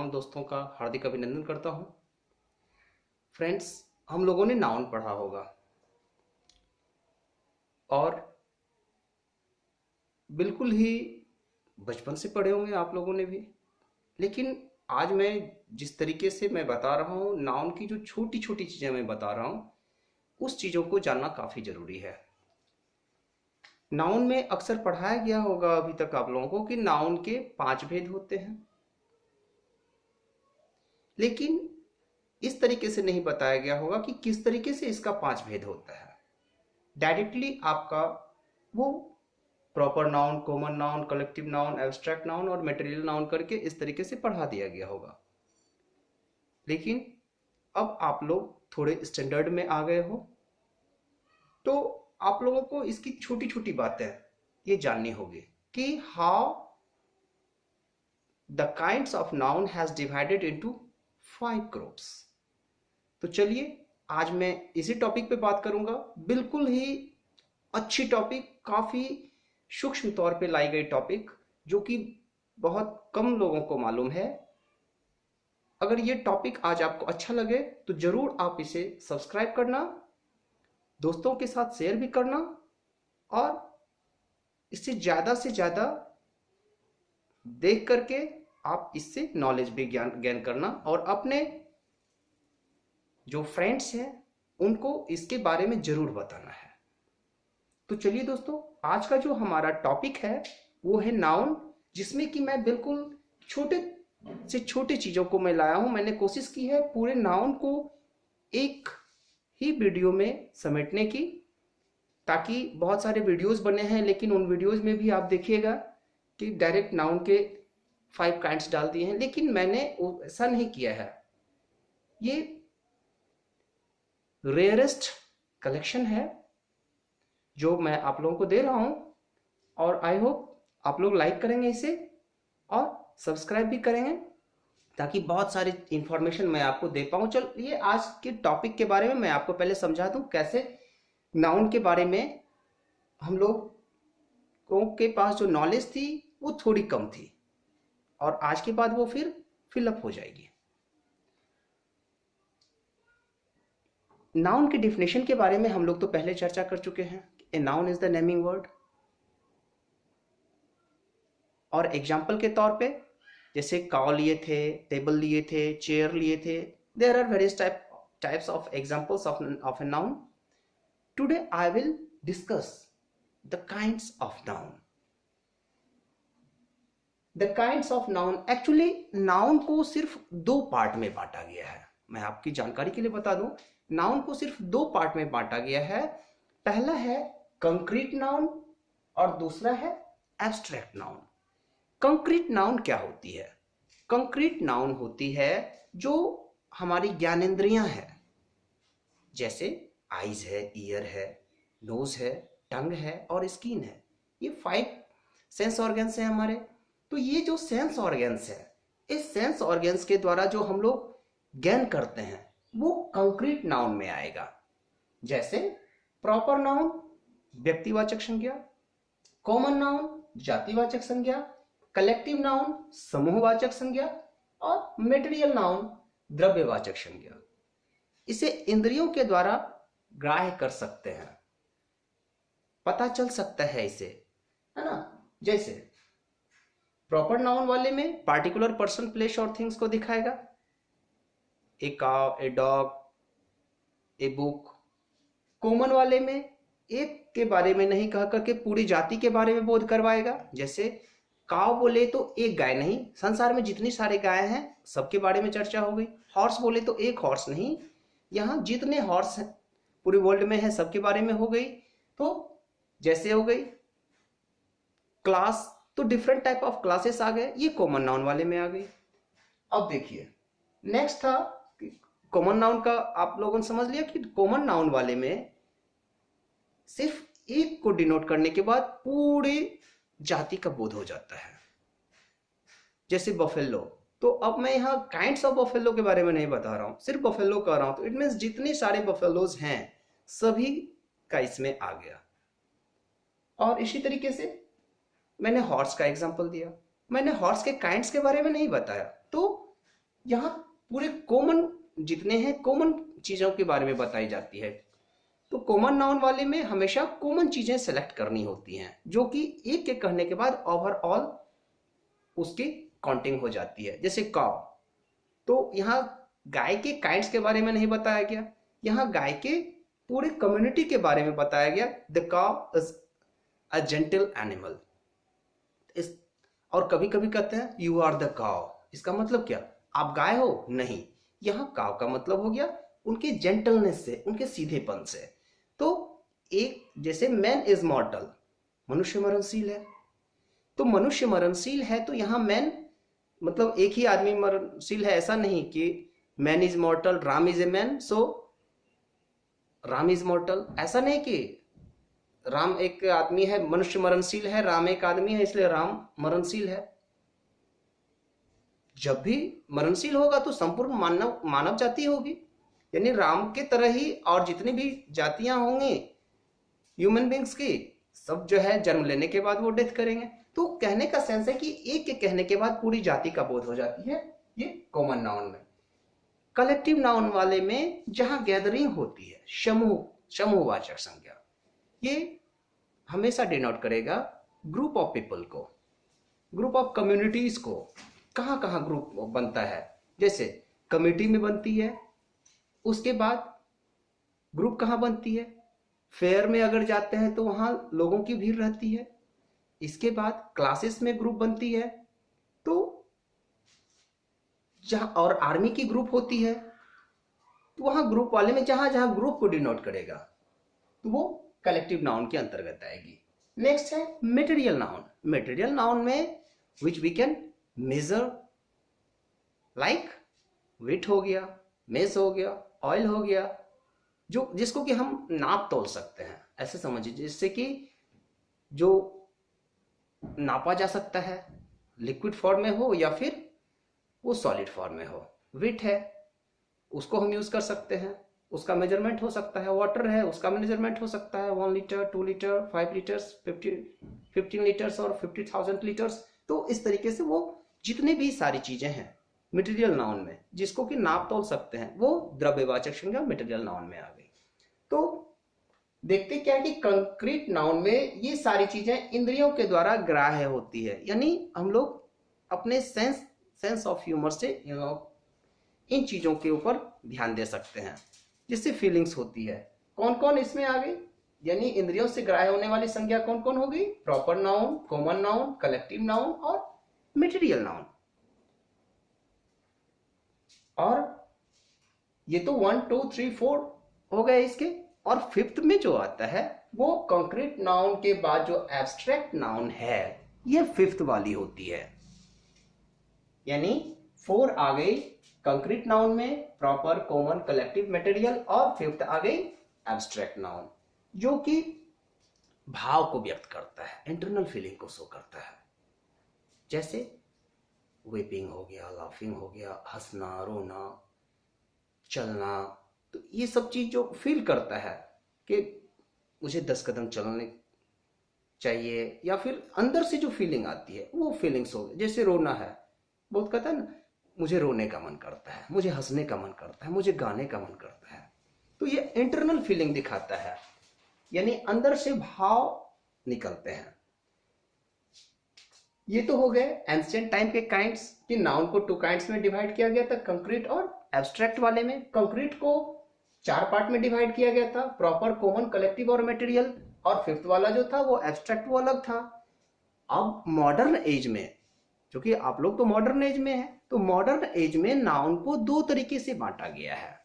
दोस्तों का हार्दिक अभिनंदन करता हूं। फ्रेंड्स, हम लोगों ने नाउन पढ़ा होगा और बिल्कुल ही बचपन से पढ़े होंगे आप लोगों ने भी। लेकिन आज मैं जिस तरीके से मैं बता रहा हूं, नाउन की जो छोटी छोटी चीज़ें मैं बता रहा हूं, उस चीज़ों को जानना काफ़ी ज़रूरी है। नाउन में अक्सर पढ़ाया गया होगा अभी तक आप लोगों को कि नाउन के 5 भेद होते हैं, लेकिन इस तरीके से नहीं बताया गया होगा कि किस तरीके से इसका 5 भेद होता है। डायरेक्टली आपका वो proper noun, common noun, collective noun, abstract noun और मटेरियल नाउन करके इस तरीके से पढ़ा दिया गया होगा। लेकिन अब आप लोग थोड़े स्टैंडर्ड में आ गए हो, तो आप लोगों को इसकी छोटी छोटी बातें ये जाननी होगी कि how the kinds of noun has divided into 5 groups. तो चलिए आज मैं इसी टॉपिक पे बात करूंगा। बिल्कुल ही अच्छी टॉपिक, काफी सूक्ष्म तौर पे लाई गई टॉपिक, जो कि बहुत कम लोगों को मालूम है। अगर ये टॉपिक आज आपको अच्छा लगे तो जरूर आप इसे सब्सक्राइब करना, दोस्तों के साथ शेयर भी करना और इससे ज़्यादा देख करके आप इससे नॉलेज भी गेन करना और अपने जो फ्रेंड्स हैं उनको इसके बारे में जरूर बताना है। तो चलिए दोस्तों, आज का जो हमारा टॉपिक है वो है नाउन, जिसमें कि मैं बिल्कुल छोटे से छोटे चीज़ों को मैं लाया हूं। मैंने कोशिश की है पूरे नाउन को एक ही वीडियो में समेटने की, ताकि बहुत सारे वीडियोस बने हैं, लेकिन उन वीडियोस में भी आप देखिएगा कि डायरेक्ट नाउन के 5 काइंड्स डाल दिए हैं, लेकिन मैंने ऐसा नहीं किया है। ये रेयरेस्ट कलेक्शन है जो मैं आप लोगों को दे रहा हूं और आई होप आप लोग लाइक करेंगे इसे और सब्सक्राइब भी करेंगे, ताकि बहुत सारी इंफॉर्मेशन मैं आपको दे पाऊँ। चलिए आज के टॉपिक के बारे में मैं आपको पहले समझा दूं, कैसे नाउन के बारे में हम लोगों के पास जो नॉलेज थी वो थोड़ी कम थी और आज के बाद वो फिर फिलअप हो जाएगी। नाउन के डिफिनेशन के बारे में हम लोग तो पहले चर्चा कर चुके हैं। A noun is the naming word. और एग्जाम्पल के तौर पे जैसे काउ लिए थे, टेबल लिए थे, चेयर लिए थे, there are various types of examples of a noun. Today I will discuss the kinds of noun. The kinds of noun, actually noun को सिर्फ 2 पार्ट में बांटा गया है। मैं आपकी जानकारी के लिए बता दूं, नाउन को सिर्फ 2 पार्ट में बांटा गया है। पहला है कंक्रीट नाउन और दूसरा है एब्स्ट्रैक्ट नाउन। कंक्रीट नाउन क्या होती है? कंक्रीट नाउन होती है जो हमारी ज्ञानेंद्रियां हैं, जैसे आईज है, ईयर है, नोज है, टंग है और स्किन है। ये 5 सेंस ऑर्गन्स हैं हमारे। तो ये जो सेंस ऑर्गन्स है, इस सेंस ऑर्गन्स के द्वारा जो हम लोग ज्ञान करते हैं वो कंक्रीट नाउन में आएगा। जैसे प्रॉपर नाउन व्यक्तिवाचक संज्ञा, कॉमन नाउन जातिवाचक संज्ञा, कलेक्टिव नाउन समूहवाचक संज्ञा और मटेरियल नाउन द्रव्यवाचक संज्ञा। इसे इंद्रियों के द्वारा ग्राह्य कर सकते हैं, पता चल सकता है इसे, है ना। जैसे प्रॉपर नाउन वाले में पार्टिकुलर पर्सन, प्लेस और थिंग्स को दिखाएगा। A cow, a dog, a book. Common वाले में एक के बारे में नहीं कह करके पूरी जाति के बारे में बोध करवाएगा। जैसे काव बोले तो एक गाय नहीं, संसार में जितनी सारे गाय हैं सबके बारे में चर्चा हो गई। हॉर्स बोले तो एक हॉर्स नहीं, यहाँ जितने हॉर्स हैं पूरे वर्ल्ड में है सबके बारे में हो गई। तो जैसे हो गई क्लास, तो डिफरेंट टाइप ऑफ क्लासेस आ गए, ये कॉमन नाउन वाले में आ गई। अब देखिए नेक्स्ट था कॉमन नाउन का। आप लोगों ने समझ लिया कि कॉमन नाउन वाले में सिर्फ एक को डिनोट करने के बाद पूरे जाति का बोध हो जाता है। जैसे बफेलो, तो अब मैं यहाँ काइंड्स ऑफ बफेलो के बारे में नहीं बता रहा हूं, सिर्फ बफेलो कह रहा हूं। तो इट मीन्स जितने सारे बफेलोज हैं सभी का इसमें आ गया। और इसी तरीके से मैंने हॉर्स का एग्जांपल दिया। मैंने हॉर्स के काइंड्स के बारे में नहीं बताया। तो यहाँ पूरे कॉमन जितने हैं कॉमन चीजों के बारे में बताई जाती है। तो कॉमन नाउन वाले में हमेशा कॉमन चीजें सेलेक्ट करनी होती हैं, जो कि एक के कहने के बाद ओवरऑल उसकी काउंटिंग हो जाती है। जैसे काउ, तो यहाँ गाय के काइंड्स के बारे में नहीं बताया गया, यहाँ गाय के पूरे कम्युनिटी के बारे में बताया गया। The cow is a gentle animal. और कभी कभी कहते हैं यू आर द काउ, इसका मतलब क्या, आप गाय हो? नहीं, यहाँ काउ का मतलब हो गया उनके जेंटलनेस से, उनके सीधेपन से। तो एक जैसे मैन इज मॉर्टल, मनुष्य मरणशील है, तो मनुष्य मरणशील है, तो यहाँ मैन मतलब एक ही आदमी मरणशील है, ऐसा नहीं कि man is मॉर्टल, Ram is a man, so Ram is मॉर्टल, ऐसा नहीं कि राम एक आदमी है मनुष्य मरणशील है, राम एक आदमी है इसलिए राम मरणशील है। जब भी मरणशील होगा तो संपूर्ण मानव जाति होगी, यानी राम के तरह ही और जितनी भी जातियां होंगी ह्यूमन बींग्स की, सब जो है जन्म लेने के बाद वो डेथ करेंगे। तो कहने का सेंस है कि एक के कहने के बाद पूरी जाति का बोध हो जाती है, ये कॉमन नाउन में। कलेक्टिव नाउन वाले में जहां गैदरिंग होती है, समूहवाचक संज्ञा, ये हमेशा डिनोट करेगा ग्रुप ऑफ पीपल को, ग्रुप ऑफ कम्युनिटीज को। कहां कहां ग्रुप बनता है, जैसे कमिटी में बनती है, उसके बाद ग्रुप कहां बनती है, फेयर में अगर जाते हैं तो वहां लोगों की भीड़ रहती है, इसके बाद क्लासेस में ग्रुप बनती है, तो जहां और आर्मी की ग्रुप होती है, तो वहां ग्रुप वाले में जहां जहां ग्रुप को डिनोट करेगा तो वो कलेक्टिव नाउन के अंतर्गत आएगी। नेक्स्ट है मटेरियल नाउन। मटेरियल नाउन में which we can measure, like weight हो गया, मेस हो गया, ऑयल हो गया, जो जिसको कि हम नाप तोल सकते हैं, ऐसे समझिए, जिससे कि जो नापा जा सकता है, लिक्विड फॉर्म में हो या फिर वो सॉलिड फॉर्म में हो। वेट है, उसको हम यूज कर सकते हैं, उसका मेजरमेंट हो सकता है। वाटर है, उसका मेजरमेंट हो सकता है 1 लीटर, 2 लीटर, 5 लीटर्स, 15 लीटर्स और 50,000 लीटर्स। तो इस तरीके से वो जितने भी सारी चीजें हैं मटेरियल नाउन में जिसको कि नाप तोल सकते हैं, वो द्रव्यवाचक संज्ञा मटेरियल नाउन में आ गई। तो देखते क्या है कि कंक्रीट नाउन में ये सारी चीजें इंद्रियों के द्वारा ग्राह्य होती है, यानी हम लोग अपने सेंस ऑफ ह्यूमर से इन चीजों के ऊपर ध्यान दे सकते हैं, जिससे फीलिंग्स होती है। कौन कौन इसमें आ गई, यानी इंद्रियों से ग्राह्य होने वाली संज्ञा कौन कौन हो गई, proper noun, common noun, collective noun और मटेरियल नाउन। और ये तो 1 2 3 4 हो गए इसके। और फिफ्थ में जो आता है वो कंक्रीट नाउन के बाद जो एब्स्ट्रैक्ट नाउन है, ये फिफ्थ वाली होती है, यानी 4 आ गई कंक्रीट नाउन में, प्रॉपर, कॉमन, कलेक्टिव, मटेरियल, और फिफ्थ आ गई एब्स्ट्रैक्ट नाउन, जो कि भाव को व्यक्त करता है, इंटरनल फीलिंग को शो करता है। जैसे वेपिंग हो गया, लाफिंग हो गया, हंसना, रोना, चलना, तो ये सब चीज जो फील करता है कि मुझे 10 कदम चलने चाहिए, या फिर अंदर से जो फीलिंग आती है वो फीलिंग्स हो गई। जैसे रोना है, बहुत कहता है ना मुझे रोने का मन करता है, मुझे हंसने का मन करता है, मुझे गाने का मन करता है, तो ये इंटरनल फीलिंग दिखाता है, यानी अंदर से भाव निकलते हैं। ये तो हो गए एंशिएंट टाइम के काइंड्स, कि नाउन को 2 काइंड्स में डिवाइड किया गया था, कंक्रीट और एब्स्ट्रैक्ट वाले में। कंक्रीट को 4 पार्ट में डिवाइड किया गया था, प्रॉपर, कॉमन, कलेक्टिव और मटेरियल, और फिफ्थ वाला जो था वो एब्स्ट्रैक्ट, वो अलग था। अब मॉडर्न एज में, क्योंकि आप लोग तो मॉडर्न एज में हैं, तो मॉडर्न एज में नाउन को 2 तरीके से बांटा गया है।